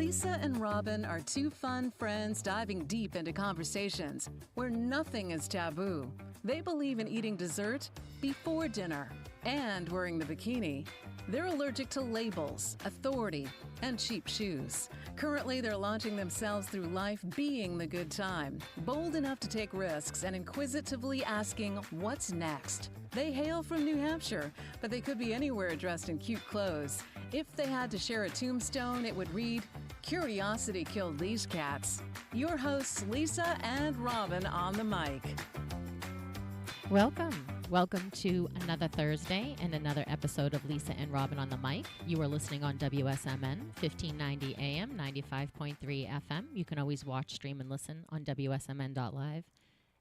Lisa and Robin are two fun friends diving deep into conversations where nothing is taboo. They believe in eating dessert before dinner and wearing the bikini. They're allergic to labels, authority, and cheap shoes. Currently, they're launching themselves through life being the good time, bold enough to take risks and inquisitively asking, what's next? They hail from New Hampshire, but they could be anywhere dressed in cute clothes. If they had to share a tombstone, it would read, "Curiosity killed these cats." Your hosts, Lisa and Robin on the mic. Welcome to another Thursday and another episode of Lisa and Robin on the mic. You are listening on WSMN 1590 AM, 95.3 FM. You can always watch, stream, and listen on WSMN.live,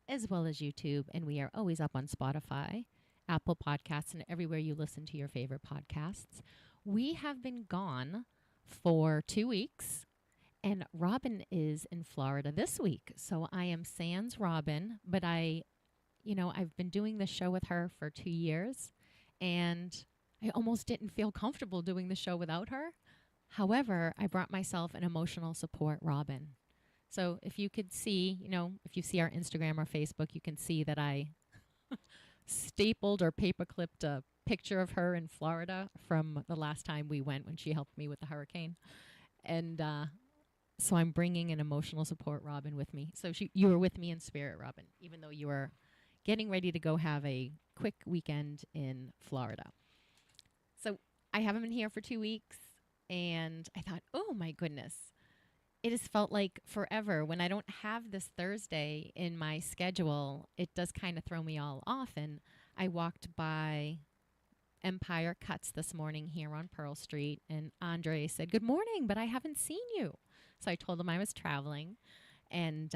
as well as YouTube. And we are always up on Spotify, Apple Podcasts, and everywhere you listen to your favorite podcasts. We have been gone for 2 weeks, and Robin is in Florida this week. So I am sans Robin, but I've been doing this show with her for 2 years, and I almost didn't feel comfortable doing the show without her. However, I brought myself an emotional support Robin. So if you could see, if you see our Instagram or Facebook, you can see that I stapled or paper clipped a picture of her in Florida from the last time we went when she helped me with the hurricane. And so I'm bringing an emotional support Robin with me. So you were with me in spirit, Robin, even though you were getting ready to go have a quick weekend in Florida. So I haven't been here for 2 weeks, and I thought, oh my goodness, it has felt like forever. When I don't have this Thursday in my schedule, it does kind of throw me all off. And I walked by Empire Cuts this morning here on Pearl Street, and Andre said, "Good morning, but I haven't seen you." So I told him I was traveling. And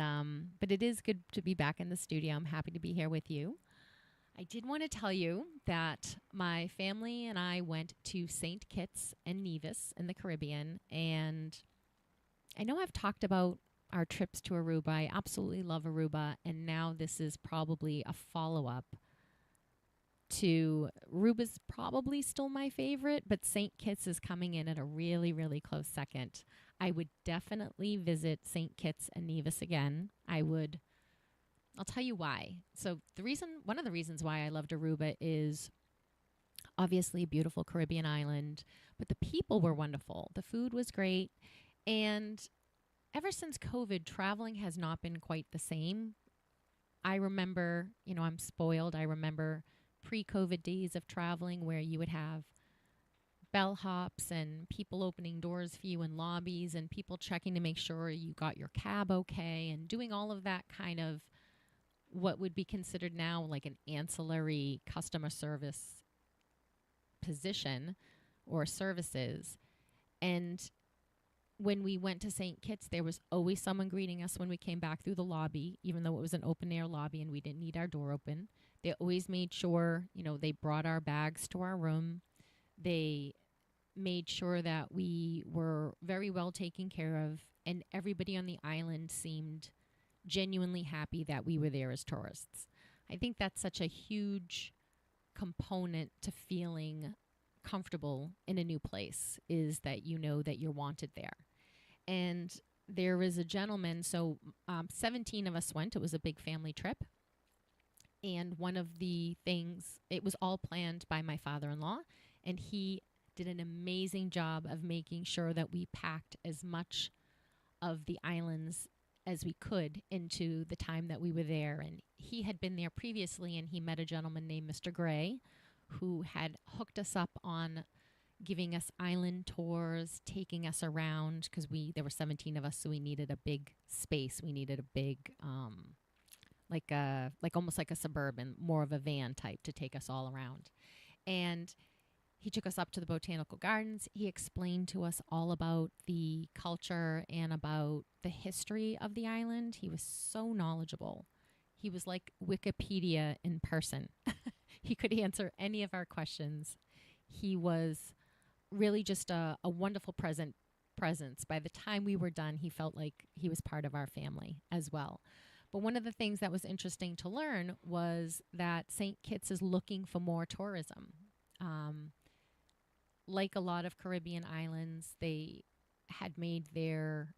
but it is good to be back in the studio. I'm happy to be here with you. I did want to tell you that my family and I went to St. Kitts and Nevis in the Caribbean. And I know I've talked about our trips to Aruba. I absolutely love Aruba. And now this is probably a follow-up to Aruba's probably still my favorite, but St. Kitts is coming in at a really, really close second. I would definitely visit St. Kitts and Nevis again. I'll tell you why. So one of the reasons why I loved Aruba is obviously a beautiful Caribbean island, but the people were wonderful. The food was great. And ever since COVID, traveling has not been quite the same. I remember, I'm spoiled. I remember pre-COVID days of traveling where you would have bellhops and people opening doors for you in lobbies and people checking to make sure you got your cab okay and doing all of that kind of what would be considered now like an ancillary customer service position or services. And when we went to St. Kitts, there was always someone greeting us when we came back through the lobby, even though it was an open air lobby and we didn't need our door open. They always made sure, they brought our bags to our room. They made sure that we were very well taken care of, and everybody on the island seemed genuinely happy that we were there as tourists. I think that's such a huge component to feeling comfortable in a new place, is that you know that you're wanted there. And there was a gentleman, so 17 of us went. It was a big family trip. And one of the things, it was all planned by my father-in-law, and he did an amazing job of making sure that we packed as much of the islands as we could into the time that we were there. And he had been there previously, and he met a gentleman named Mr. Gray, who had hooked us up on giving us island tours, taking us around, because there were 17 of us, so we needed a big space. We needed a big, almost like a Suburban, more of a van type to take us all around. And he took us up to the botanical gardens. He explained to us all about the culture and about the history of the island. He was so knowledgeable. He was like Wikipedia in person. He could answer any of our questions. He was really just a wonderful presence. By the time we were done, he felt like he was part of our family as well. But one of the things that was interesting to learn was that St. Kitts is looking for more tourism. Like a lot of Caribbean islands, they had made their,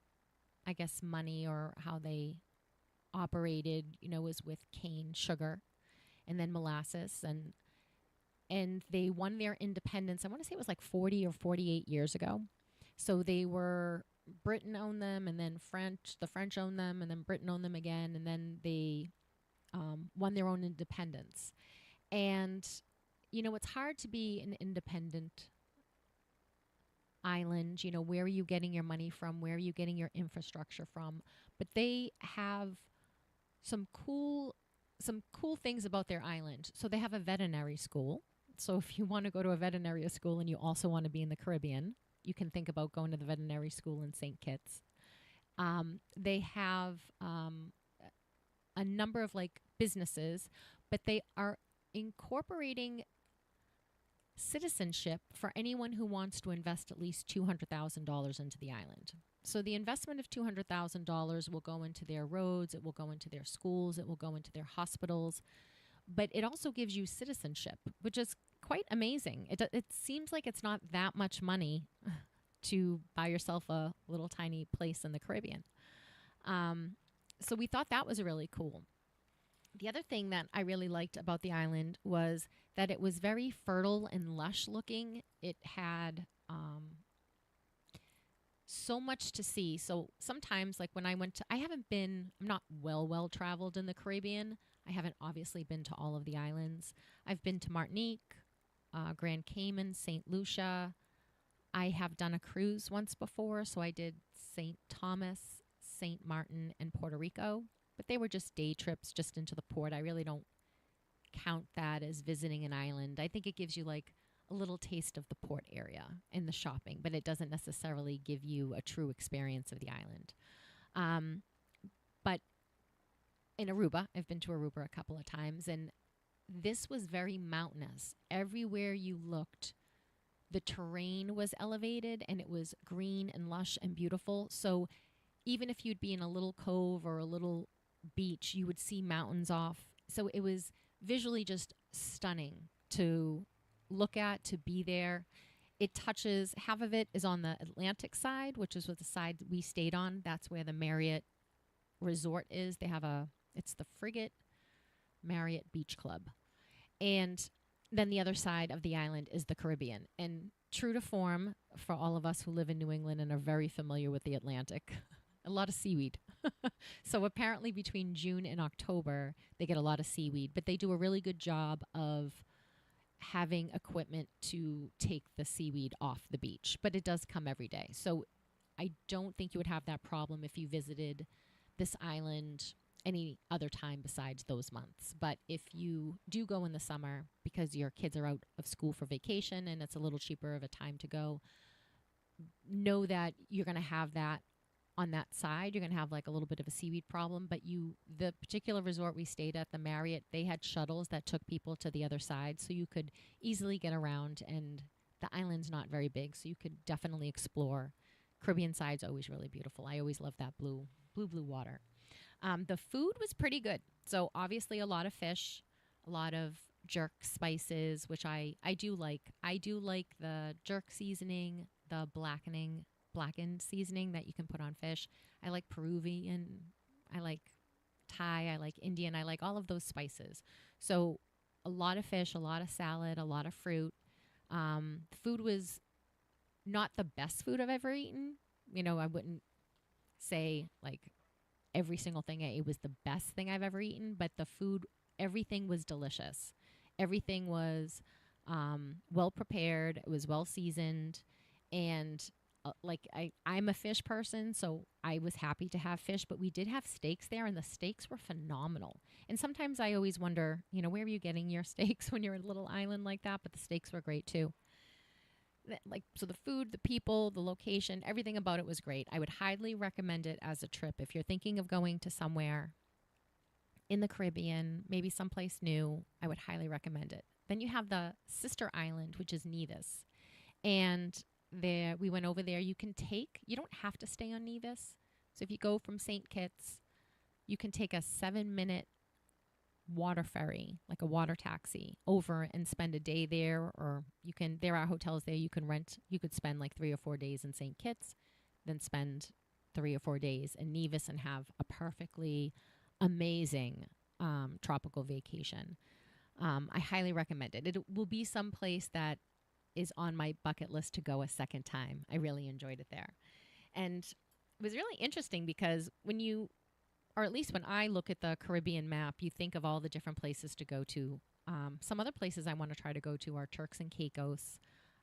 I guess, money or how they operated, was with cane sugar and then molasses, and they won their independence. I want to say it was like 40 or 48 years ago. So they were, Britain owned them, and then the French owned them, and then Britain owned them again, and then they won their own independence. And, it's hard to be an independent island. Where are you getting your money from? Where are you getting your infrastructure from? But they have some cool things about their island. So they have a veterinary school. So if you want to go to a veterinary school and you also want to be in the Caribbean, you can think about going to the veterinary school in St. Kitts. They have a number of businesses, but they are incorporating citizenship for anyone who wants to invest at least $200,000 into the island. So the investment of $200,000 will go into their roads, it will go into their schools, it will go into their hospitals, but it also gives you citizenship, which is quite amazing. It seems like it's not that much money to buy yourself a little tiny place in the Caribbean. So we thought that was really cool. The other thing that I really liked about the island was that it was very fertile and lush looking. It had so much to see. So sometimes, when I went to, I'm not well traveled in the Caribbean. I haven't obviously been to all of the islands. I've been to Martinique, Grand Cayman, St. Lucia. I have done a cruise once before, so I did St. Thomas, St. Martin, and Puerto Rico. But they were just day trips just into the port. I really don't count that as visiting an island. I think it gives you a little taste of the port area and the shopping, but it doesn't necessarily give you a true experience of the island. But in Aruba, I've been to Aruba a couple of times, and this was very mountainous. Everywhere you looked, the terrain was elevated, and it was green and lush and beautiful. So even if you'd be in a little cove or a little beach, you would see mountains off. So it was visually just stunning to look at, to be there. It touches, half of it is on the Atlantic side, which is what the side we stayed on. That's where the Marriott Resort is. They have it's the Frigate Marriott Beach Club. And then the other side of the island is the Caribbean. And true to form, for all of us who live in New England and are very familiar with the Atlantic, a lot of seaweed. So apparently between June and October, they get a lot of seaweed, but they do a really good job of having equipment to take the seaweed off the beach, but it does come every day. So I don't think you would have that problem if you visited this island any other time besides those months. But if you do go in the summer because your kids are out of school for vacation and it's a little cheaper of a time to go, know that you're going to have that on that side. You're going to have a little bit of a seaweed problem, but the particular resort we stayed at, the Marriott, they had shuttles that took people to the other side, so you could easily get around, and the island's not very big, so you could definitely explore. Caribbean side's always really beautiful. I always love that blue water. The food was pretty good. So obviously a lot of fish, a lot of jerk spices, which I do like. I do like the jerk seasoning, the blackened seasoning that you can put on fish. I like Peruvian, I like Thai, I like Indian, I like all of those spices. So a lot of fish, a lot of salad, a lot of fruit. Food was not the best food I've ever eaten. I wouldn't say every single thing I ate was the best thing I've ever eaten, but the food, everything was delicious. Everything was well prepared. It was well seasoned, and I'm a fish person, so I was happy to have fish, but we did have steaks there, and the steaks were phenomenal. And sometimes I always wonder, where are you getting your steaks when you're in a little island like that? But the steaks were great too. So the food, the people, the location, everything about it was great. I would highly recommend it as a trip. If you're thinking of going to somewhere in the Caribbean, maybe someplace new, I would highly recommend it. Then you have the sister island, which is Nevis. And we went over there. You don't have to stay on Nevis. So if you go from St. Kitts, you can take a 7-minute water ferry, like a water taxi, over and spend a day there. Or there are hotels there you could spend 3 or 4 days in St. Kitts, than spend 3 or 4 days in Nevis and have a perfectly amazing tropical vacation. I highly recommend it. It will be someplace that is on my bucket list to go a second time. I really enjoyed it there. And it was really interesting because when you, or at least when I look at the Caribbean map, you think of all the different places to go to. Some other places I want to try to go to are Turks and Caicos.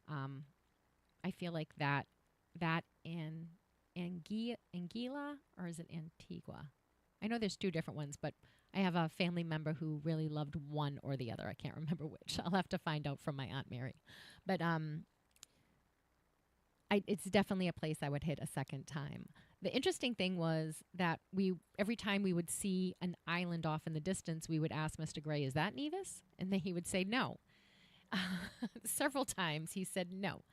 I feel like that and Anguilla, or is it Antigua? I know there's two different ones, but I have a family member who really loved one or the other. I can't remember which. I'll have to find out from my Aunt Mary. But it's definitely a place I would hit a second time. The interesting thing was that every time we would see an island off in the distance, we would ask Mr. Gray, "Is that Nevis?" And then he would say no. Several times he said no.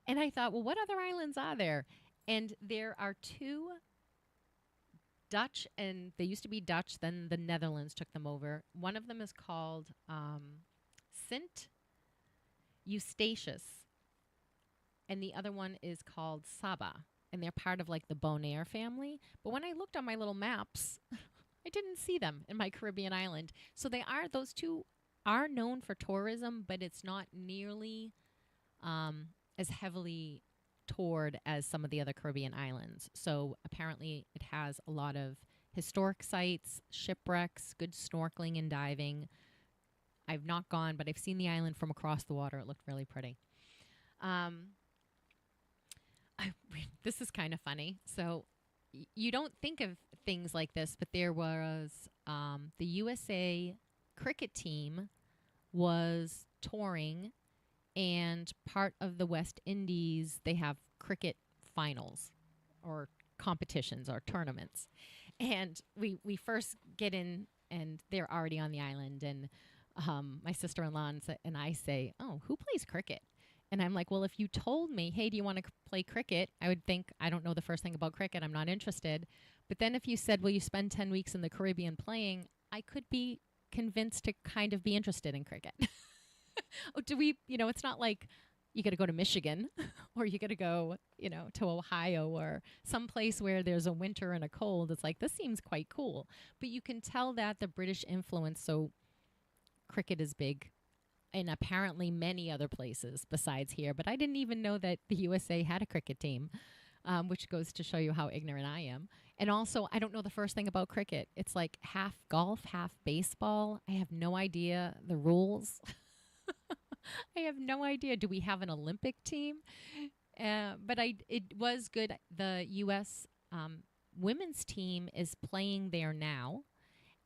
And I thought, well, what other islands are there? And there are two Dutch, and they used to be Dutch, then the Netherlands took them over. One of them is called Sint Eustatius, and the other one is called Saba, and they're part of like the Bonaire family. But when I looked on my little maps, I didn't see them in my Caribbean island. So those two are known for tourism, but it's not nearly as heavily toured as some of the other Caribbean islands. So apparently it has a lot of historic sites, shipwrecks, good snorkeling and diving. I've not gone, but I've seen the island from across the water. It looked really pretty. This is kind of funny. So you don't think of things like this, but there was the USA cricket team was touring, and part of the West Indies, they have cricket finals or competitions or tournaments. And we first get in, and they're already on the island, and my sister-in-law and I say, "Oh, who plays cricket?" And I'm like, well, if you told me, "Hey, do you want to play cricket?" I would think, I don't know the first thing about cricket. I'm not interested. But then if you said, well, you spend 10 weeks in the Caribbean playing, I could be convinced to kind of be interested in cricket. It's not like you got to go to Michigan or you got to go, to Ohio or someplace where there's a winter and a cold. It's like, this seems quite cool. But you can tell that the British influence, so cricket is big in apparently many other places besides here. But I didn't even know that the USA had a cricket team, which goes to show you how ignorant I am. And also, I don't know the first thing about cricket. It's like half golf, half baseball. I have no idea the rules. I have no idea. Do we have an Olympic team? But it was good. The U.S. Women's team is playing there now.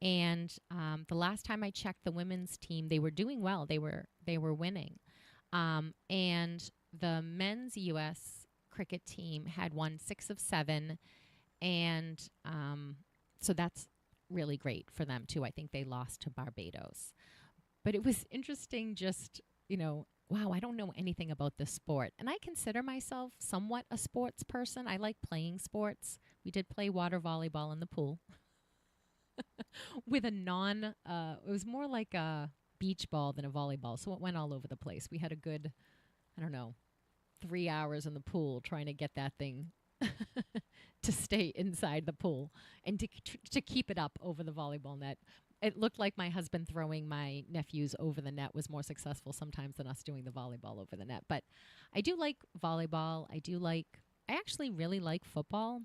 And the last time I checked the women's team, they were doing well. They were winning. And the men's U.S. cricket team had won 6 of 7. And so that's really great for them, too. I think they lost to Barbados. But it was interesting just, wow, I don't know anything about this sport. And I consider myself somewhat a sports person. I like playing sports. We did play water volleyball in the pool with a it was more like a beach ball than a volleyball. So it went all over the place. We had a good, 3 hours in the pool trying to get that thing to stay inside the pool and to keep it up over the volleyball net. It looked like my husband throwing my nephews over the net was more successful sometimes than us doing the volleyball over the net. But I do like volleyball. I actually really like football,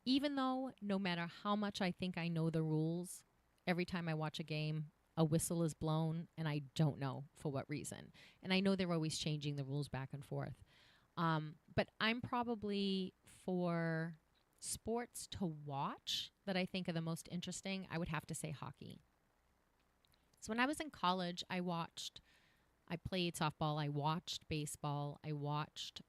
even though no matter how much I think I know the rules, every time I watch a game, a whistle is blown, and I don't know for what reason. And I know they're always changing the rules back and forth. But I'm probably for sports to watch that I think are the most interesting, I would have to say hockey. So when I was in college, I played softball, I watched baseball, I watched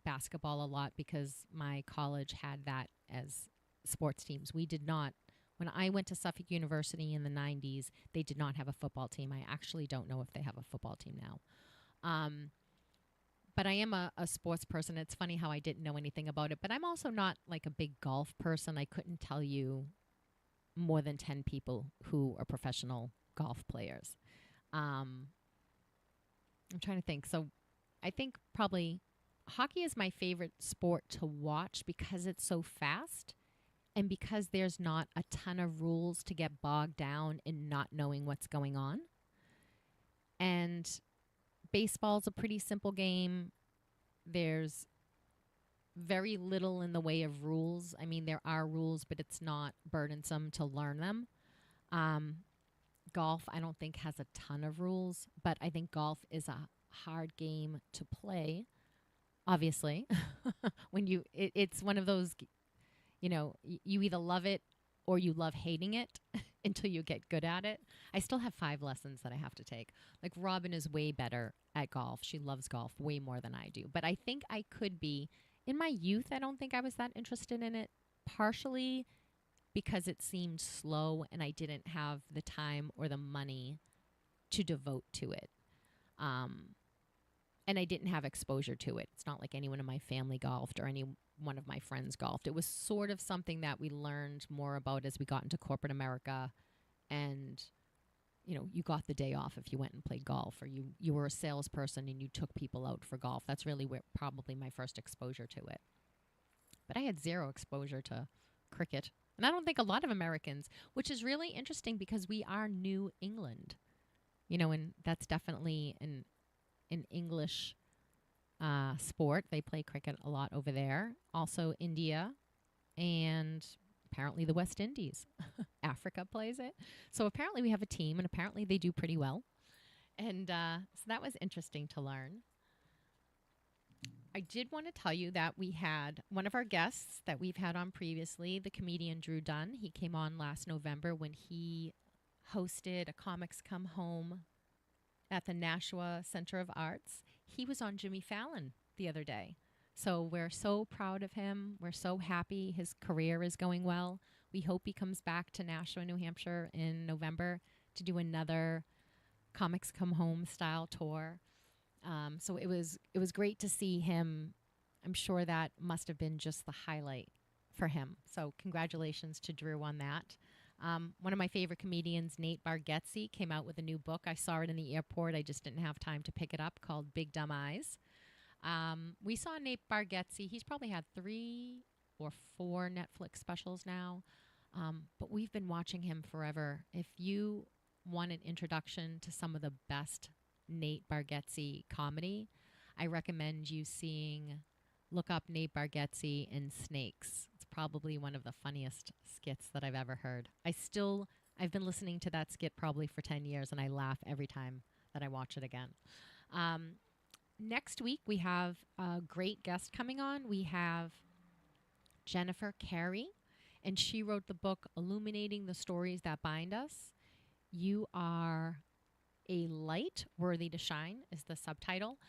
basketball a lot because my college had that as sports teams. We did not, when I went to Suffolk University in the 90s, they did not have a football team. I actually don't know if they have a football team now. But I am a sports person. It's funny how I didn't know anything about it. But I'm also not like a big golf person. I couldn't tell you more than 10 people who are professional golf players. I'm trying to think. So I think probably hockey is my favorite sport to watch because it's so fast and because there's not a ton of rules to get bogged down in not knowing what's going on. And baseball's a pretty simple game. There's very little in the way of rules. I mean, there are rules, but it's not burdensome to learn them. Golf, I don't think has a ton of rules, but I think golf is a hard game to play. Obviously, it's one of those, you either love it or you love hating it until you get good at it. I still have 5 lessons that I have to take. Like Robin is way better at golf. She loves golf way more than I do. But I think I could be. In my youth, I don't think I was that interested in it, partially because it seemed slow and I didn't have the time or the money to devote to it. And I didn't have exposure to it. It's not like anyone in my family golfed or any one of my friends golfed. It was sort of something that we learned more about as we got into corporate America. And, you got the day off if you went and played golf, or you were a salesperson and you took people out for golf. That's really probably my first exposure to it. But I had zero exposure to cricket. And I don't think a lot of Americans, which is really interesting because we are New England, and that's definitely an English sport. They play cricket a lot over there. Also India and apparently the West Indies. Africa plays it. So apparently we have a team, and apparently they do pretty well. And so that was interesting to learn. I did want to tell you that we had one of our guests that we've had on previously, the comedian Drew Dunn. He came on last November when he hosted a Comics Come Home at the Nashua Center of Arts. He was on Jimmy Fallon the other day. So we're so proud of him. We're so happy his career is going well. We hope he comes back to Nashua, New Hampshire in November to do another Comics Come Home style tour. So it was great to see him. I'm sure that must have been just the highlight for him. So congratulations to Drew on that. One of my favorite comedians, Nate Bargatze, came out with a new book. I saw it in the airport. I just didn't have time to pick it up, called Big Dumb Eyes. We saw Nate Bargatze. He's probably had 3 or 4 Netflix specials now, but we've been watching him forever. If you want an introduction to some of the best Nate Bargatze comedy, I recommend you look up Nate Bargatze and Snakes. It's probably one of the funniest skits that I've ever heard. I've been listening to that skit probably for 10 years, and I laugh every time that I watch it again. Next week, we have a great guest coming on. We have Jennifer Carey, and she wrote the book Illuminating the Stories That Bind Us. You Are a Light Worthy to Shine is the subtitle.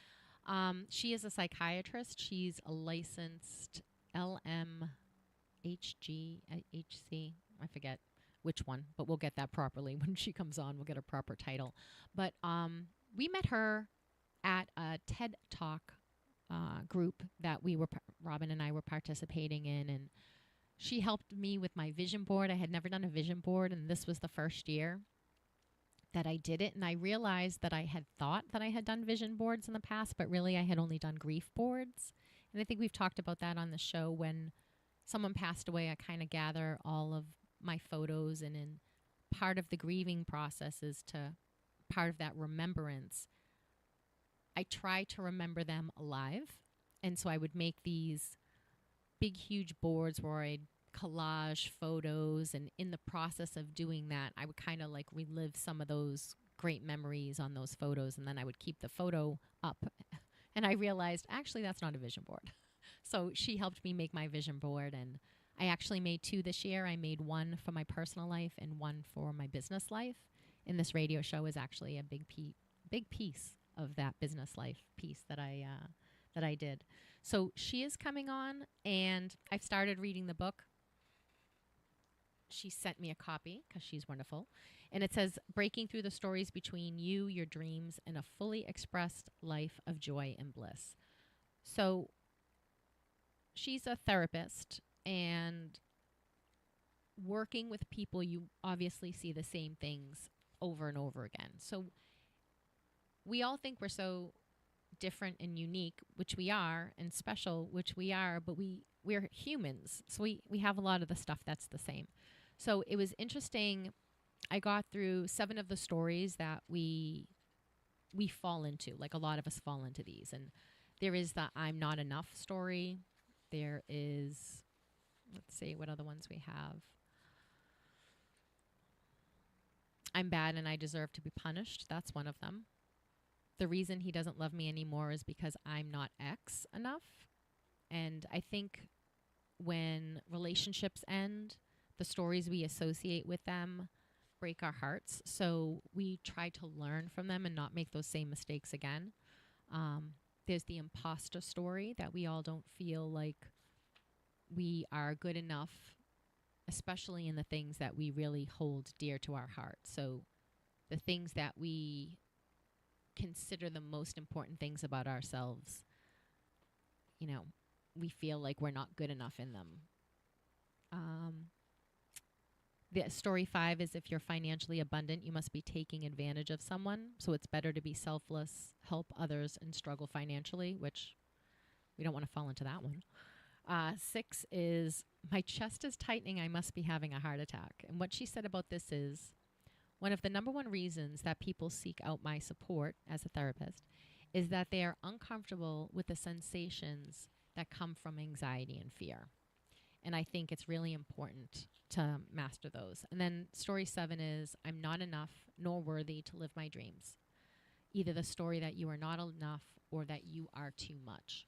She is a psychiatrist. She's a licensed LMHC. I forget which one, but we'll get that properly when she comes on. We'll get a proper title. But we met her at a TED Talk group that Robin and I were participating in, and she helped me with my vision board. I had never done a vision board, and this was the first year that I did it, and I realized that I had thought that I had done vision boards in the past, but really I had only done grief boards. And I think we've talked about that on the show. When someone passed away, I kind of gather all of my photos, and in part of the grieving process is to part of that remembrance. I try to remember them alive, and so I would make these big, huge boards where I'd collage photos, and in the process of doing that, I would kind of like relive some of those great memories on those photos, and then I would keep the photo up. And I realized, actually, that's not a vision board. So she helped me make my vision board, and I actually made 2 this year. I made one for my personal life and one for my business life. And this radio show is actually a big piece of that business life piece that I did. So she is coming on, and I've started reading the book. She sent me a copy because she's wonderful. And it says, Breaking Through the Stories Between You, Your Dreams, and a Fully Expressed Life of Joy and Bliss. So she's a therapist, and working with people, you obviously see the same things over and over again. So we all think we're so different and unique, which we are, and special, which we are, but we're humans. So we have a lot of the stuff that's the same. So it was interesting. I got through 7 of the stories that we fall into. Like a lot of us fall into these. And there is the I'm not enough story. There is, let's see what other ones we have. I'm bad and I deserve to be punished. That's one of them. The reason he doesn't love me anymore is because I'm not X enough. And I think when relationships end, the stories we associate with them break our hearts. So we try to learn from them and not make those same mistakes again. There's the imposter story that we all don't feel like we are good enough, especially in the things that we really hold dear to our heart. So the things that we consider the most important things about ourselves, you know, we feel like we're not good enough in them. The story 5 is if you're financially abundant, you must be taking advantage of someone. So it's better to be selfless, help others, and struggle financially, which we don't want to fall into that one. 6 is my chest is tightening. I must be having a heart attack. And what she said about this is one of the number one reasons that people seek out my support as a therapist is that they are uncomfortable with the sensations that come from anxiety and fear. And I think it's really important to master those. And then story 7 is I'm not enough nor worthy to live my dreams. Either the story that you are not enough or that you are too much.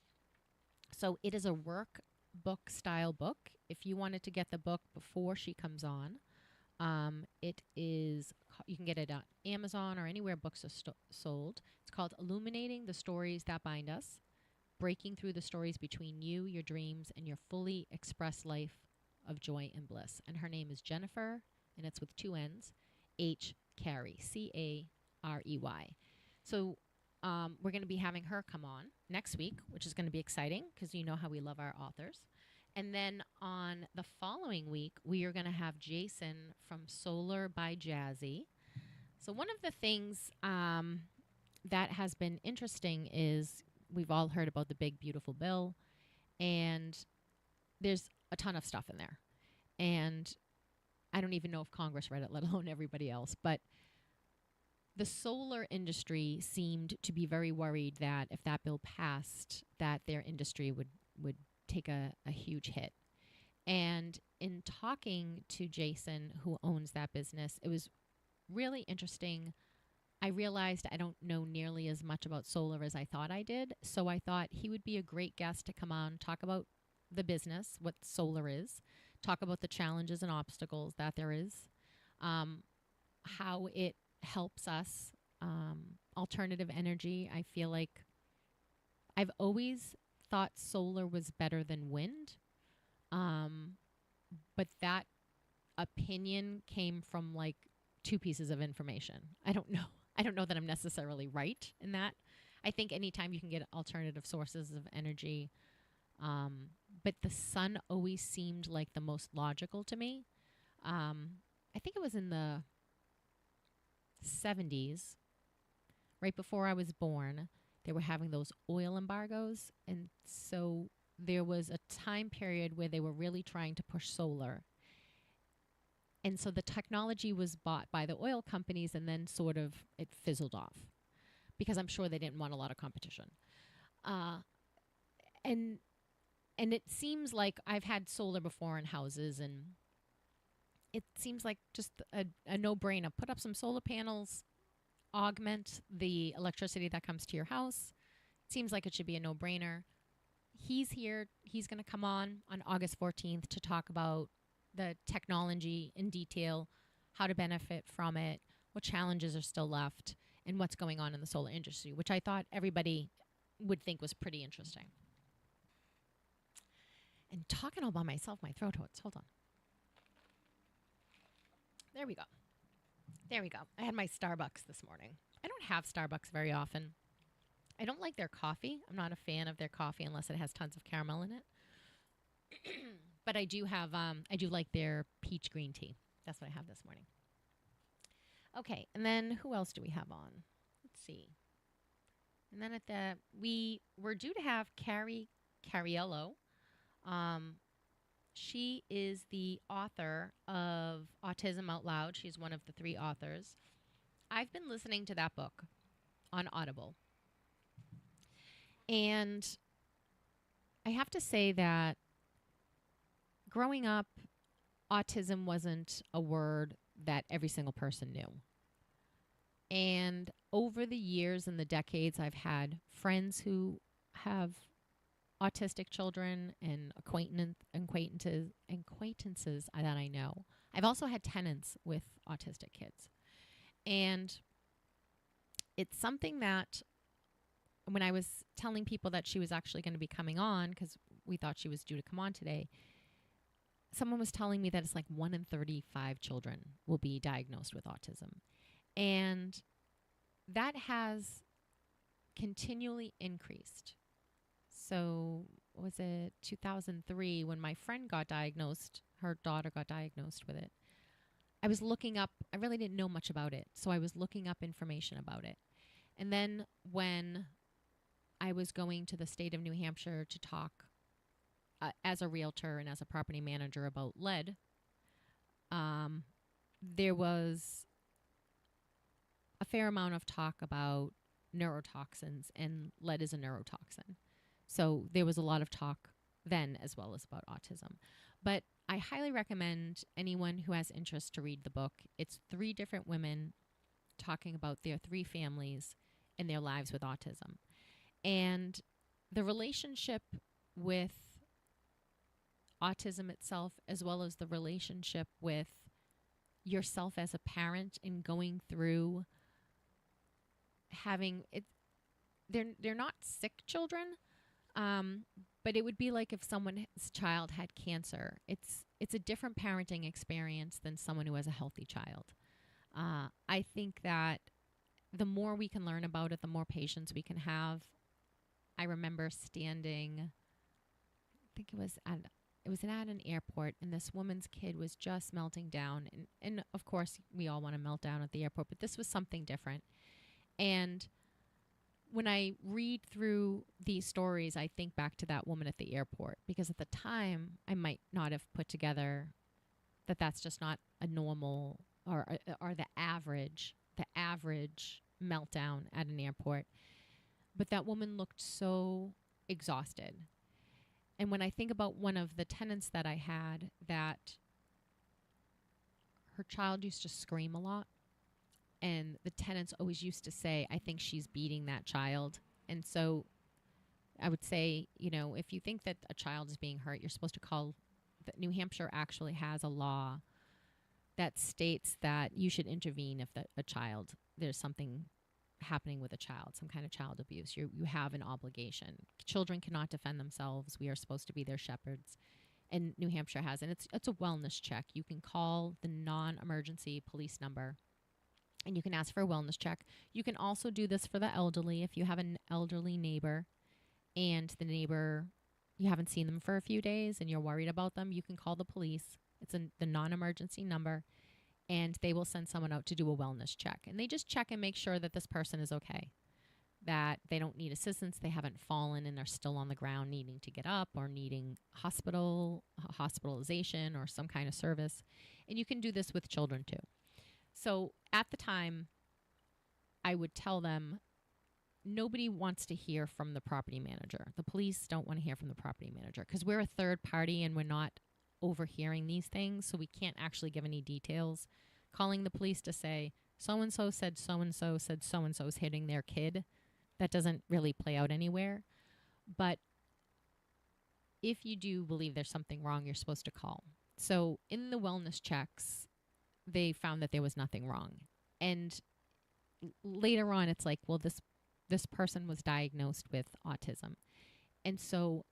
So it is a workbook style book. If you wanted to get the book before she comes on, it is, you can get it on Amazon or anywhere books are sold. It's called Illuminating the Stories That Bind Us, Breaking Through the Stories Between You, Your Dreams, and Your Fully Expressed Life of Joy and Bliss. And her name is Jennifer, and it's with 2 N's, H. Carey, Carey. So we're going to be having her come on next week, which is going to be exciting because you know how we love our authors. And then on the following week, we are going to have Jason from Solar by Jazzy. So one of the things that has been interesting is we've all heard about the big, beautiful bill, and there's a ton of stuff in there. And I don't even know if Congress read it, let alone everybody else. But the solar industry seemed to be very worried that if that bill passed, that their industry would take a huge hit. And in talking to Jason, who owns that business, it was really interesting. I realized I don't know nearly as much about solar as I thought I did. So I thought he would be a great guest to come on, talk about the business, what solar is, talk about the challenges and obstacles that there is, how it helps us, alternative energy. I feel like I've always thought solar was better than wind, but that opinion came from like 2 pieces of information. I don't know that I'm necessarily right in that. I think anytime you can get alternative sources of energy, but the sun always seemed like the most logical to me. I think it was in the 70s, right before I was born, they were having those oil embargoes. And so there was a time period where they were really trying to push solar. And so the technology was bought by the oil companies and then sort of it fizzled off because I'm sure they didn't want a lot of competition. And it seems like I've had solar before in houses, and it seems like just a no-brainer. Put up some solar panels, augment the electricity that comes to your house. It seems like it should be a no-brainer. He's here. He's going to come on August 14th to talk about the technology in detail, how to benefit from it, what challenges are still left, and what's going on in the solar industry, which I thought everybody would think was pretty interesting. And talking all by myself, my throat hurts. Hold on. There we go. There we go. I had my Starbucks this morning. I don't have Starbucks very often. I don't like their coffee. I'm not a fan of their coffee unless it has tons of caramel in it. But I do have, I do like their peach green tea. That's what I have this morning. Okay, and then who else do we have on? Let's see. And then we were due to have Carrie Cariello. Um, she is the author of Autism Out Loud. She's one of the 3 authors. I've been listening to that book on Audible. And I have to say that growing up, autism wasn't a word that every single person knew. And over the years and the decades, I've had friends who have autistic children and acquaintances that I know. I've also had tenants with autistic kids. And it's something that when I was telling people that she was actually going to be coming on, because we thought she was due to come on today, someone was telling me that it's like 1 in 35 children will be diagnosed with autism. And that has continually increased. So was it 2003 when my friend got diagnosed, her daughter got diagnosed with it. I was looking up, I really didn't know much about it, so I was looking up information about it. And then when I was going to the state of New Hampshire to talk as a realtor and as a property manager about lead, there was a fair amount of talk about neurotoxins, and lead is a neurotoxin. So there was a lot of talk then as well as about autism. But I highly recommend anyone who has interest to read the book. It's 3 different women talking about their 3 families and their lives with autism. And the relationship with autism itself, as well as the relationship with yourself as a parent and going through having it. They're not sick children, but it would be like if someone's child had cancer. It's a different parenting experience than someone who has a healthy child. I think that the more we can learn about it, the more patience we can have. I remember standing, I think it was at an airport, and this woman's kid was just melting down. And of course, we all want to melt down at the airport, but this was something different. And when I read through these stories, I think back to that woman at the airport, because at the time, I might not have put together that that's just not a normal or the average meltdown at an airport. But that woman looked so exhausted. And when I think about one of the tenants that I had, that her child used to scream a lot, and the tenants always used to say, I think she's beating that child. And so I would say, if you think that a child is being hurt, you're supposed to call. New Hampshire actually has a law that states that you should intervene if there's something happening with a child, some kind of child abuse. You have an obligation. Children cannot defend themselves. We are supposed to be their shepherds. And New Hampshire has, and it's a wellness check. You can call the non-emergency police number, and you can ask for a wellness check. You can also do this for the elderly. If you have an elderly neighbor and the neighbor, you haven't seen them for a few days and you're worried about them, you can call the police. It's the non-emergency number, and they will send someone out to do a wellness check. And they just check and make sure that this person is okay, that they don't need assistance, they haven't fallen and they're still on the ground needing to get up or needing hospitalization or some kind of service. And you can do this with children too. So at the time, I would tell them, nobody wants to hear from the property manager. The police don't want to hear from the property manager because we're a third party and we're not overhearing these things, so we can't actually give any details. Calling the police to say, so-and-so said so-and-so said so-and-so's hitting their kid, that doesn't really play out anywhere. But if you do believe there's something wrong, you're supposed to call. So in the wellness checks, they found that there was nothing wrong. And later on, it's like, well, this person was diagnosed with autism. And so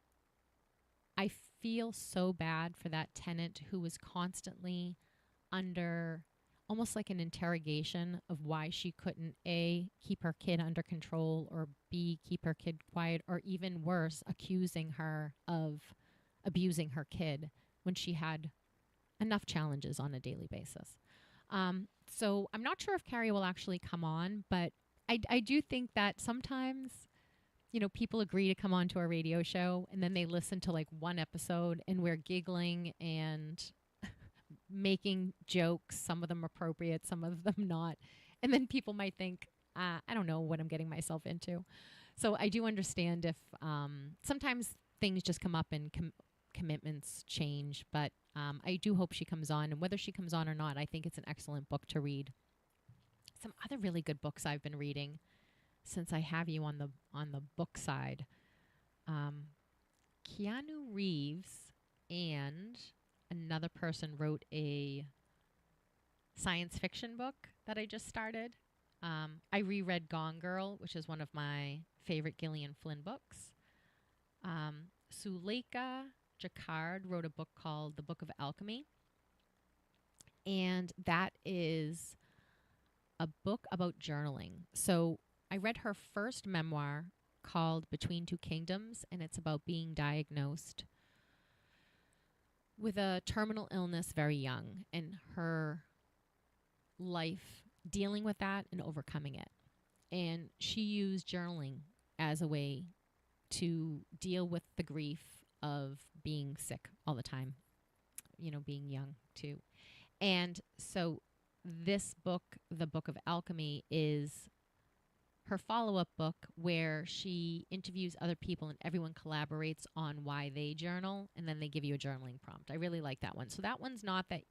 I feel so bad for that tenant who was constantly under almost like an interrogation of why she couldn't, A, keep her kid under control, or B, keep her kid quiet, or even worse, accusing her of abusing her kid when she had enough challenges on a daily basis. So I'm not sure if Carrie will actually come on, but I do think that sometimes, people agree to come on to our radio show and then they listen to like one episode and we're giggling and making jokes, some of them appropriate, some of them not. And then people might think, I don't know what I'm getting myself into. So I do understand if sometimes things just come up and commitments change. But I do hope she comes on. And whether she comes on or not, I think it's an excellent book to read. Some other really good books I've been reading since I have you on the book side. Keanu Reeves and another person wrote a science fiction book that I just started. I reread Gone Girl, which is one of my favorite Gillian Flynn books. Suleika Jacquard wrote a book called The Book of Alchemy. And that is a book about journaling. So I read her first memoir called Between Two Kingdoms, and it's about being diagnosed with a terminal illness very young and her life dealing with that and overcoming it. And she used journaling as a way to deal with the grief of being sick all the time, being young too. And so this book, The Book of Alchemy, is her follow-up book where she interviews other people and everyone collaborates on why they journal, and then they give you a journaling prompt. I really like that one. So that one's not that,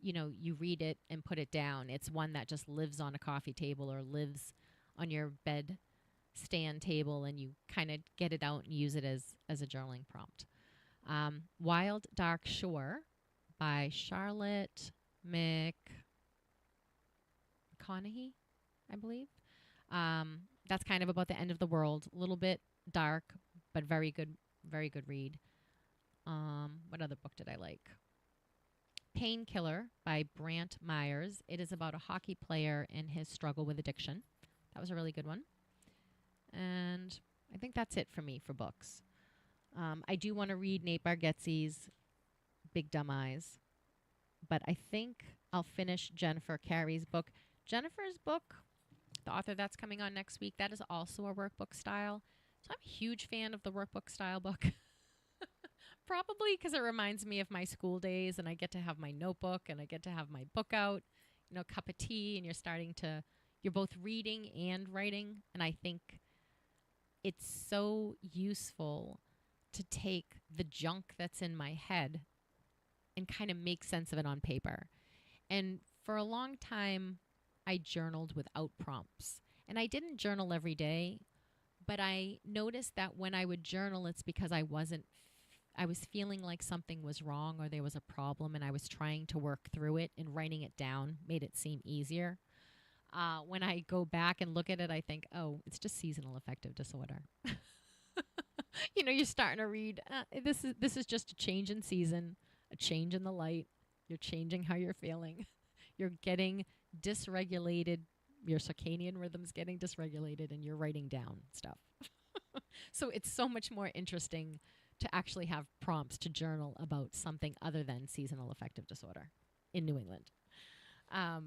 you read it and put it down. It's one that just lives on a coffee table or lives on your bed stand table, and you kind of get it out and use it as a journaling prompt. Wild Dark Shore by Charlotte McConaughey, I believe. That's kind of about the end of the world. A little bit dark, but very good read. What other book did I like? Painkiller by Brant Myers. It is about a hockey player and his struggle with addiction. That was a really good one. And I think that's it for me for books. I do want to read Nate Bargatze's Big Dumb Eyes, but I think I'll finish Jennifer Carey's book. Jennifer's book, the author that's coming on next week, that is also a workbook style. So I'm a huge fan of the workbook style book. Probably because it reminds me of my school days, and I get to have my notebook and I get to have my book out, cup of tea, and you're both reading and writing. And I think it's so useful to take the junk that's in my head and kind of make sense of it on paper. And for a long time, I journaled without prompts. And I didn't journal every day, but I noticed that when I would journal, it's because I was feeling like something was wrong or there was a problem, and I was trying to work through it, and writing it down made it seem easier. When I go back and look at it, I think, oh, it's just seasonal affective disorder. You're starting to read, this is just a change in season, a change in the light. You're changing how you're feeling. You're getting dysregulated. Your circadian rhythm's getting dysregulated, and you're writing down stuff. So it's so much more interesting to actually have prompts to journal about something other than seasonal affective disorder in New England. So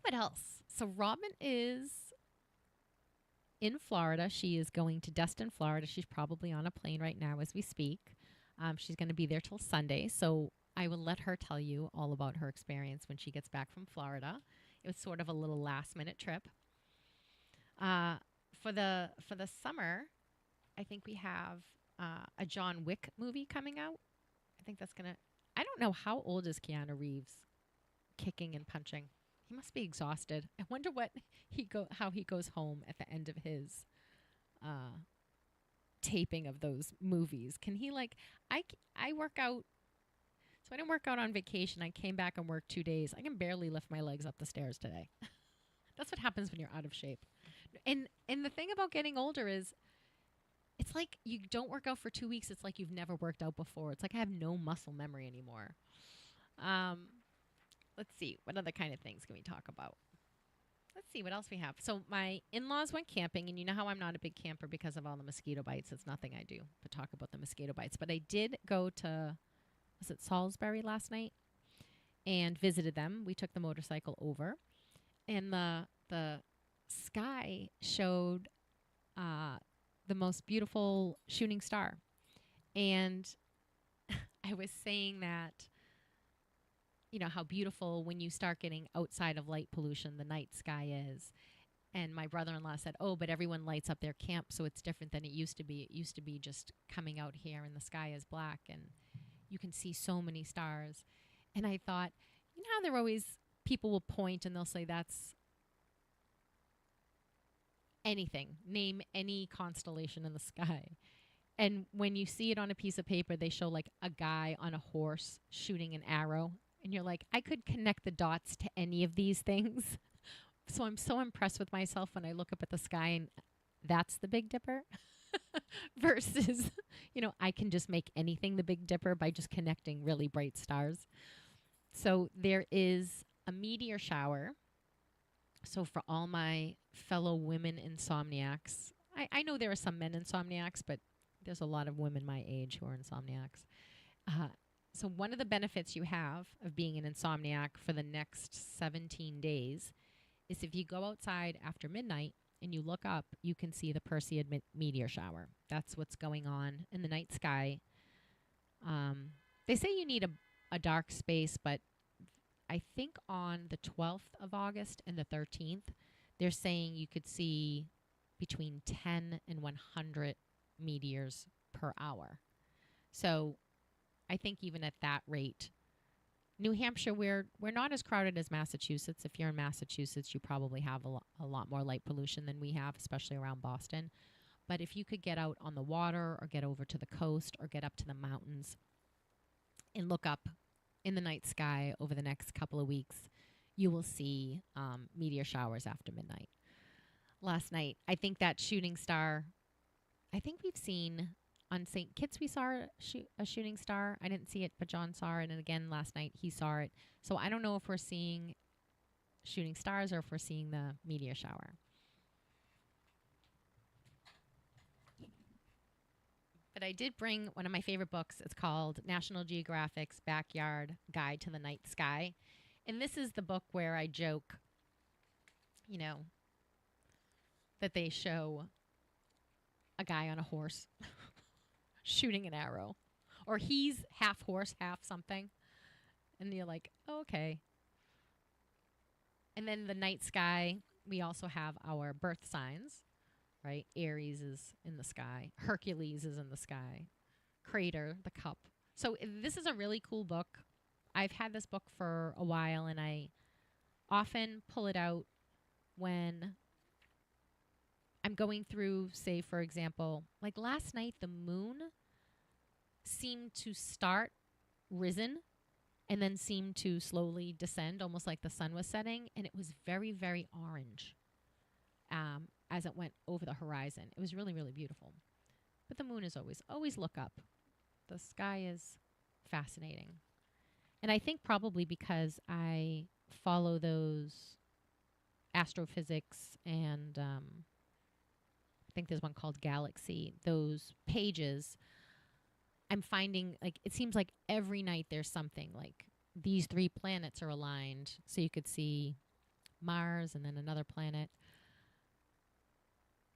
what else? So Robin is in Florida. She is going to Destin, Florida. She's probably on a plane right now as we speak. She's going to be there till Sunday. So I will let her tell you all about her experience when she gets back from Florida. It was sort of a little last-minute trip. For the summer, I think we have a John Wick movie coming out. I think that's going to... I don't know, how old is Keanu Reeves kicking and punching? He must be exhausted. I wonder how he goes home at the end of his taping of those movies. Can he I work out. So I didn't work out on vacation. I came back and worked 2 days. I can barely lift my legs up the stairs today. That's what happens when you're out of shape. And the thing about getting older is, it's like you don't work out for 2 weeks. It's like you've never worked out before. It's like I have no muscle memory anymore. Let's see. What other kind of things can we talk about? Let's see what else we have. So my in-laws went camping, and you know how I'm not a big camper because of all the mosquito bites. It's nothing I do but talk about the mosquito bites. But I did go to, was it Salisbury last night, and visited them. We took the motorcycle over, and the sky showed the most beautiful shooting star. And I was saying that, how beautiful when you start getting outside of light pollution, the night sky is. And my brother-in-law said, oh, but everyone lights up their camp, so it's different than it used to be. It used to be just coming out here and the sky is black and you can see so many stars. And I thought, how there always people will point and they'll say that's anything. Name any constellation in the sky. And when you see it on a piece of paper, they show like a guy on a horse shooting an arrow. And you're like, I could connect the dots to any of these things. So I'm so impressed with myself when I look up at the sky and that's the Big Dipper versus, I can just make anything the Big Dipper by just connecting really bright stars. So there is a meteor shower. So for all my fellow women insomniacs, I know there are some men insomniacs, but there's a lot of women my age who are insomniacs. So one of the benefits you have of being an insomniac for the next 17 days is if you go outside after midnight and you look up, you can see the Perseid meteor shower. That's what's going on in the night sky. They say you need a dark space, but I think on the 12th of August and the 13th, they're saying you could see between 10 and 100 meteors per hour. So I think even at that rate, New Hampshire, we're not as crowded as Massachusetts. If you're in Massachusetts, you probably have a lot more light pollution than we have, especially around Boston. But if you could get out on the water or get over to the coast or get up to the mountains and look up in the night sky over the next couple of weeks, you will see meteor showers after midnight. Last night, I think that shooting star, I think we've seen on St. Kitts, we saw a shooting star. I didn't see it, but John saw it. And again, last night, he saw it. So I don't know if we're seeing shooting stars or if we're seeing the meteor shower. But I did bring one of my favorite books. It's called National Geographic's Backyard Guide to the Night Sky. And this is the book where I joke, that they show a guy on a horse shooting an arrow. Or he's half horse, half something. And you're like, oh, okay. And then the night sky, we also have our birth signs, right? Aries is in the sky. Hercules is in the sky. Crater, the cup. So this is a really cool book. I've had this book for a while, and I often pull it out when I'm going through, say, for example, like last night, the moon seemed to start risen and then seemed to slowly descend, almost like the sun was setting. And it was very, very orange as it went over the horizon. It was really, really beautiful. But the moon is always look up. The sky is fascinating. And I think probably because I follow those astrophysics and I think there's one called Galaxy, those pages, I'm finding like it seems like every night there's something like these 3 planets are aligned. So you could see Mars and then another planet.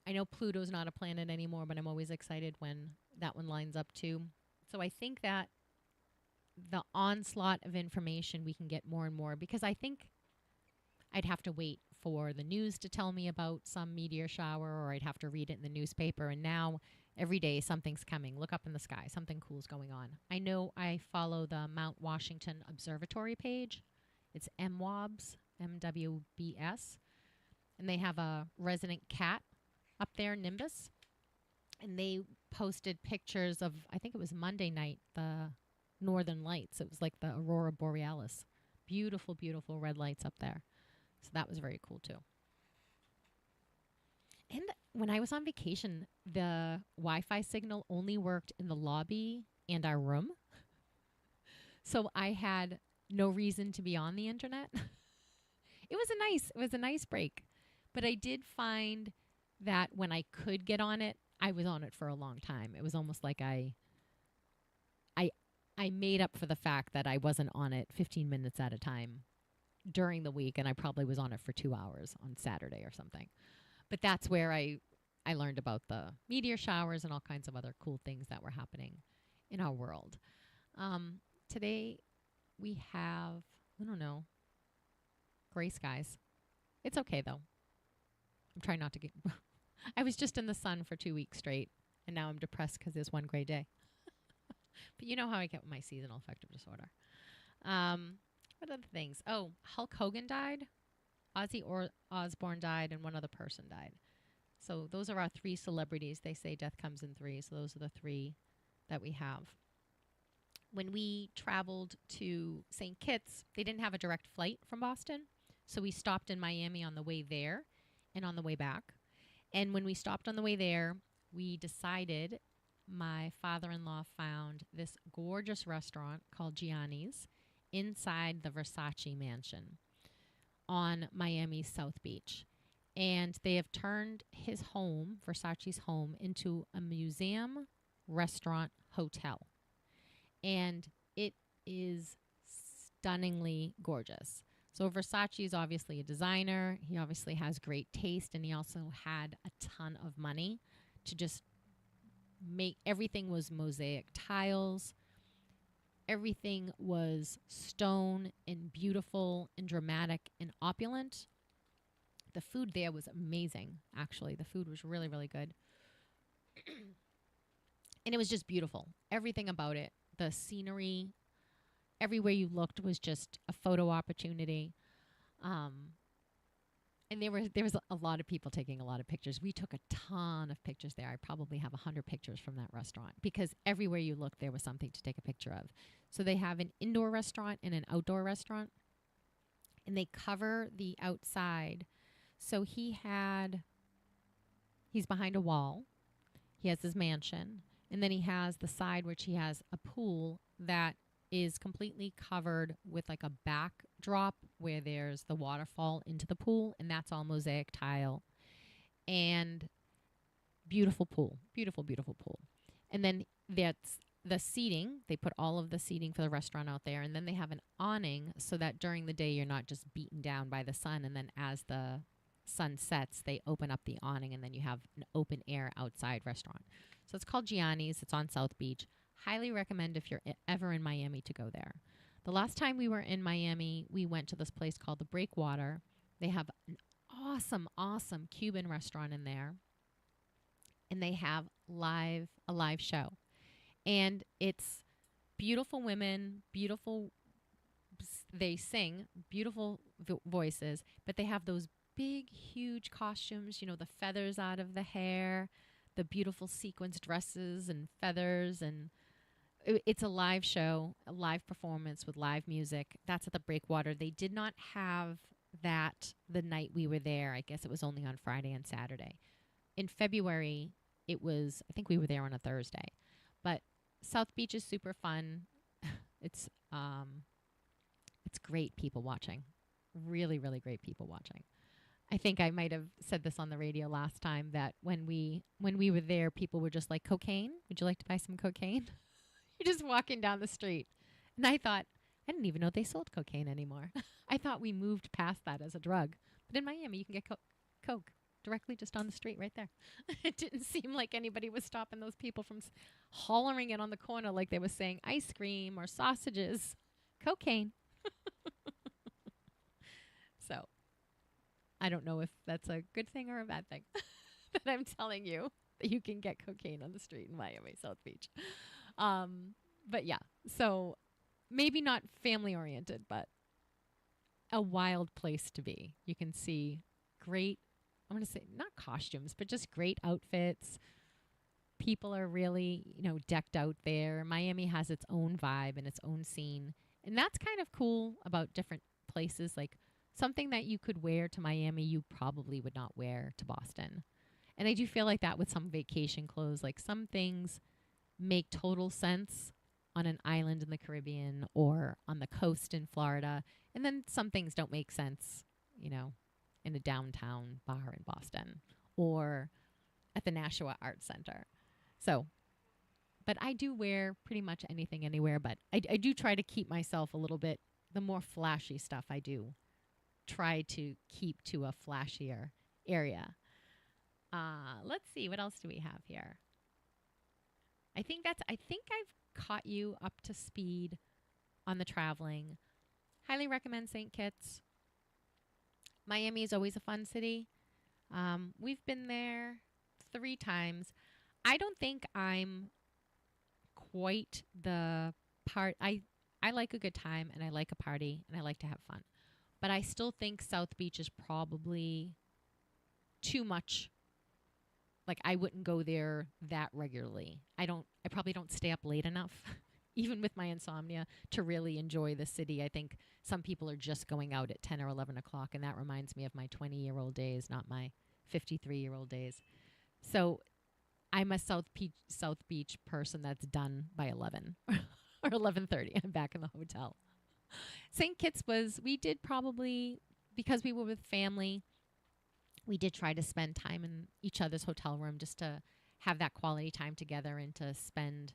I know Pluto's not a planet anymore, but I'm always excited when that one lines up too. So I think that the onslaught of information we can get more and more, because I think I'd have to wait for the news to tell me about some meteor shower, or I'd have to read it in the newspaper. And now every day something's coming. Look up in the sky. Something cool's going on. I know I follow the Mount Washington Observatory page. It's MWOBS, MWBS. And they have a resident cat up there, Nimbus. And they posted pictures of, I think it was Monday night, the northern lights. It was like the Aurora Borealis. Beautiful, beautiful red lights up there. So that was very cool too. And when I was on vacation, the Wi-Fi signal only worked in the lobby and our room. So I had no reason to be on the internet. It was a nice break. But I did find that when I could get on it, I was on it for a long time. It was almost like I made up for the fact that I wasn't on it 15 minutes at a time during the week, and I probably was on it for 2 hours on Saturday or something. But that's where I learned about the meteor showers and all kinds of other cool things that were happening in our world. Today we have, I don't know, gray skies. It's okay though. I'm trying not to get. I was just in the sun for 2 weeks straight, and now I'm depressed because there's one gray day. But you know how I get with my seasonal affective disorder. What other things? Oh, Hulk Hogan died. Osbourne died, and one other person died. So those are our 3 celebrities. They say death comes in 3, so those are the 3 that we have. When we traveled to St. Kitts, they didn't have a direct flight from Boston, so we stopped in Miami on the way there and on the way back. And when we stopped on the way there, we decided, my father-in-law found this gorgeous restaurant called Gianni's inside the Versace mansion on Miami's South Beach. And they have turned his home, Versace's home, into a museum, restaurant, hotel. And it is stunningly gorgeous. So Versace is obviously a designer. He obviously has great taste, and he also had a ton of money to just make everything was mosaic tiles. Everything was stone and beautiful and dramatic and opulent. The food there was amazing, actually. The food was really, really good. And it was just beautiful. Everything about it. The scenery, everywhere you looked was just a photo opportunity. And there was a lot of people taking a lot of pictures. We took a ton of pictures there. I probably have 100 pictures from that restaurant because everywhere you looked, there was something to take a picture of. So they have an indoor restaurant and an outdoor restaurant, and they cover the outside. So he's behind a wall. He has his mansion, and then he has the side which he has a pool that is completely covered with like a backdrop where there's the waterfall into the pool, and that's all mosaic tile. And beautiful pool. Beautiful, beautiful pool. And then that's the seating. They put all of the seating for the restaurant out there, and then they have an awning so that during the day you're not just beaten down by the sun, and then as the sun sets, they open up the awning, and then you have an open air outside restaurant. So it's called Gianni's. It's on South Beach. Highly recommend if you're ever in Miami to go there. The last time we were in Miami, we went to this place called the Breakwater. They have an awesome, awesome Cuban restaurant in there, and they have a live show. And it's beautiful women, they sing beautiful voices, but they have those big, huge costumes, you know, the feathers out of the hair, the beautiful sequins dresses and feathers, and it's a live show, a live performance with live music. That's at the Breakwater. They did not have that the night we were there. I guess it was only on Friday and Saturday. In February, I think we were there on a Thursday. But South Beach is super fun. It's great people watching. Really, really great people watching. I think I might have said this on the radio last time that when we were there, people were just like, cocaine? Would you like to buy some cocaine? You're just walking down the street. And I thought, I didn't even know they sold cocaine anymore. I thought we moved past that as a drug. But in Miami, you can get Coke directly just on the street right there. It didn't seem like anybody was stopping those people from hollering it on the corner like they were saying ice cream or sausages. Cocaine. So I don't know if that's a good thing or a bad thing that I'm telling you that you can get cocaine on the street in Miami, South Beach. But yeah, so maybe not family oriented, but a wild place to be. You can see great, I'm going to say not costumes, but just great outfits. People are really, decked out there. Miami has its own vibe and its own scene. And that's kind of cool about different places. Like something that you could wear to Miami, you probably would not wear to Boston. And I do feel like that with some vacation clothes. Like some things make total sense on an island in the Caribbean or on the coast in Florida. And then some things don't make sense, in a downtown bar in Boston or at the Nashua Arts Center. So, but I do wear pretty much anything anywhere, but I do try to keep myself a little bit, the more flashy stuff I do try to keep to a flashier area. Let's see, what else do we have here? I think I've caught you up to speed on the traveling. Highly recommend St. Kitts. Miami is always a fun city. We've been there 3 times. I don't think I'm quite the part. I like a good time, and I like a party, and I like to have fun. But I still think South Beach is probably too much. Like, I wouldn't go there that regularly. I probably don't stay up late enough, even with my insomnia, to really enjoy the city. I think some people are just going out at 10 or 11 o'clock, and that reminds me of my 20-year-old days, not my 53-year-old days. So I'm a South Beach person that's done by 11 or 11:30. I'm back in the hotel. St. Kitts we did probably, because we were with family, we did try to spend time in each other's hotel room just to have that quality time together and to spend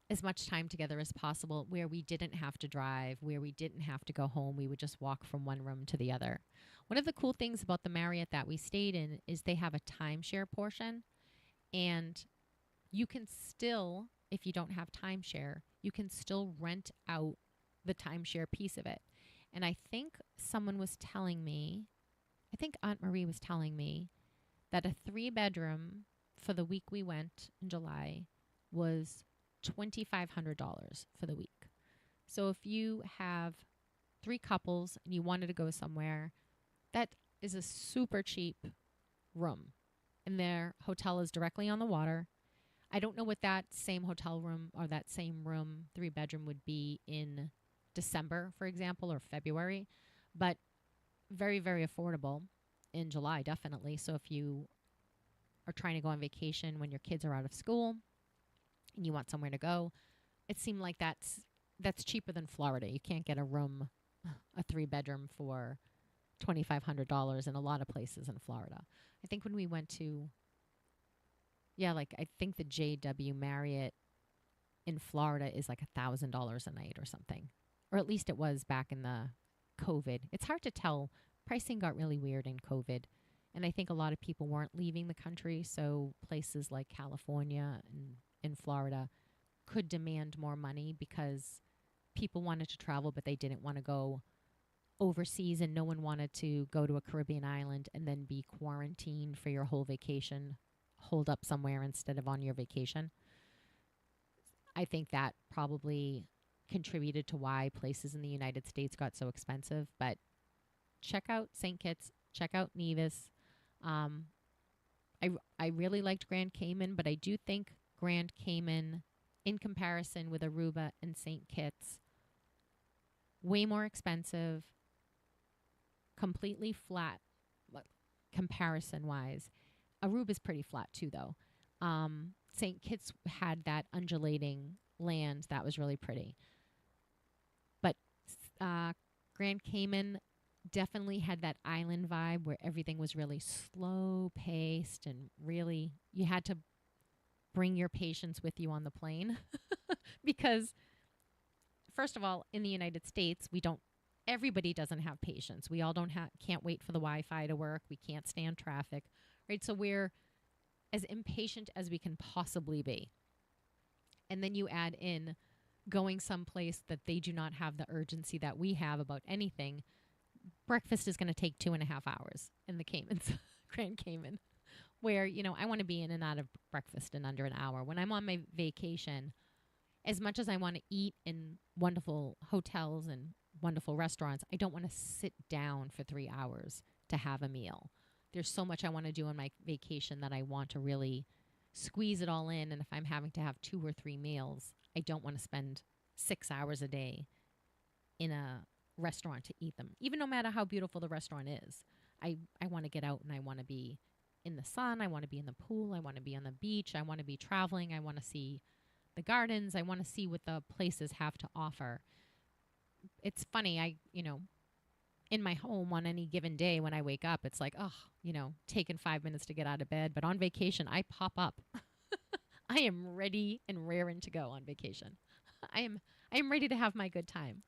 as much time together as possible, where we didn't have to drive, where we didn't have to go home. We would just walk from one room to the other. One of the cool things about the Marriott that we stayed in is they have a timeshare portion, and you can still, if you don't have timeshare, you can still rent out the timeshare piece of it. And I think someone was telling me, I think Aunt Marie was telling me that a 3-bedroom for the week we went in July was $2,500 for the week. So if you have 3 couples and you wanted to go somewhere, that is a super cheap room. And their hotel is directly on the water. I don't know what that same hotel room or that same room, 3-bedroom, would be in December, for example, or February, but very, very affordable in July, definitely. So if you are trying to go on vacation when your kids are out of school and you want somewhere to go, it seemed like that's cheaper than Florida. You can't get a 3-bedroom for $2,500 in a lot of places in Florida. I think when we went to, I think the JW Marriott in Florida is like $1,000 a night or something. Or at least it was back in the COVID. It's hard to tell. Pricing got really weird in COVID. And I think a lot of people weren't leaving the country. So places like California and in Florida could demand more money because people wanted to travel, but they didn't want to go overseas, and no one wanted to go to a Caribbean island and then be quarantined for your whole vacation, holed up somewhere instead of on your vacation. I think that probably contributed to why places in the United States got so expensive. But check out St. Kitts, check out Nevis. I really liked Grand Cayman, but I do think Grand Cayman, in comparison with Aruba and St. Kitts, way more expensive, completely flat, comparison-wise. Aruba's pretty flat too, though. St. Kitts had that undulating land that was really pretty. But Grand Cayman definitely had that island vibe where everything was really slow-paced and really, you had to bring your patience with you on the plane because, first of all, in the United States, everybody doesn't have patience. We all can't wait for the Wi-Fi to work. We can't stand traffic, right? So we're as impatient as we can possibly be. And then you add in going someplace that they do not have the urgency that we have about anything. Breakfast is going to take 2.5 hours in the Caymans, Grand Cayman, where, I want to be in and out of breakfast in under an hour. When I'm on my vacation, as much as I want to eat in wonderful hotels and wonderful restaurants, I don't want to sit down for 3 hours to have a meal. There's so much I want to do on my vacation that I want to really squeeze it all in. And if I'm having to have 2 or 3 meals, I don't want to spend 6 hours a day in a restaurant to eat them. Even no matter how beautiful the restaurant is, I want to get out and I want to be in the sun. I want to be in the pool. I want to be on the beach. I want to be traveling. I want to see the gardens. I want to see what the places have to offer. It's funny, in my home on any given day when I wake up, it's like, taking 5 minutes to get out of bed. But on vacation, I pop up. I am ready and raring to go on vacation. I am ready to have my good time.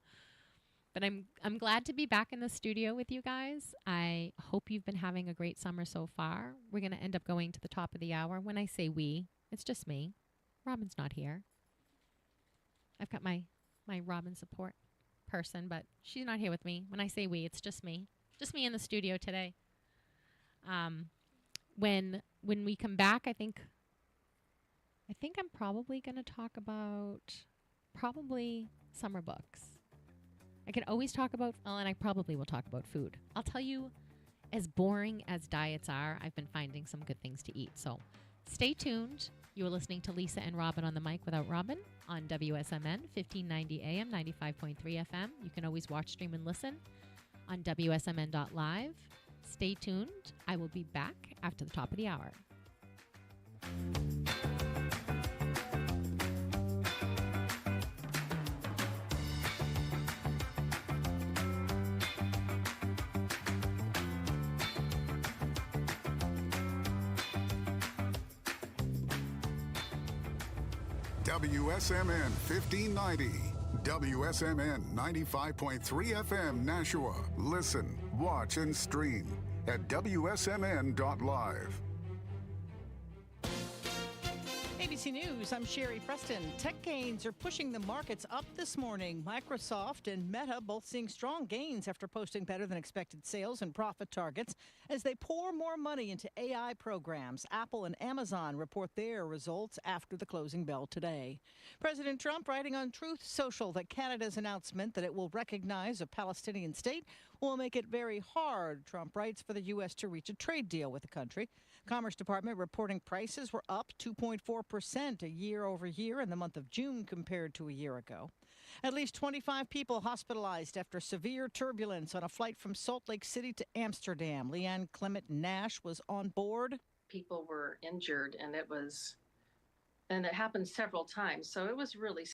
But I'm glad to be back in the studio with you guys. I hope you've been having a great summer so far. We're going to end up going to the top of the hour. When I say we, it's just me. Robin's not here. I've got my Robin support person, but she's not here with me. When I say we, it's just me. Just me in the studio today. When we come back, I think I'm probably going to talk about probably summer books. I can always talk about, and I probably will talk about food. I'll tell you, as boring as diets are, I've been finding some good things to eat. So stay tuned. You are listening to Lisa and Robin on the Mic without Robin on WSMN 1590 AM, 95.3 FM. You can always watch, stream, and listen on WSMN.live. Stay tuned. I will be back after the top of the hour. WSMN 1590, WSMN 95.3 FM Nashua. Listen, watch, and stream at WSMN.live. ABC News, I'm Sherry Preston. Tech gains are pushing the markets up this morning. Microsoft and Meta both seeing strong gains after posting better than expected sales and profit targets as they pour more money into AI programs. Apple and Amazon report their results after the closing bell today. President Trump writing on Truth Social that Canada's announcement that it will recognize a Palestinian state will make it very hard, Trump writes, for the U.S. to reach a trade deal with the country. Commerce Department reporting prices were up 2.4% a year over year in the month of June compared to a year ago. At least 25 people hospitalized after severe turbulence on a flight from Salt Lake City to Amsterdam. Leanne Clement Nash was on board. People were injured, and it happened several times. So it was really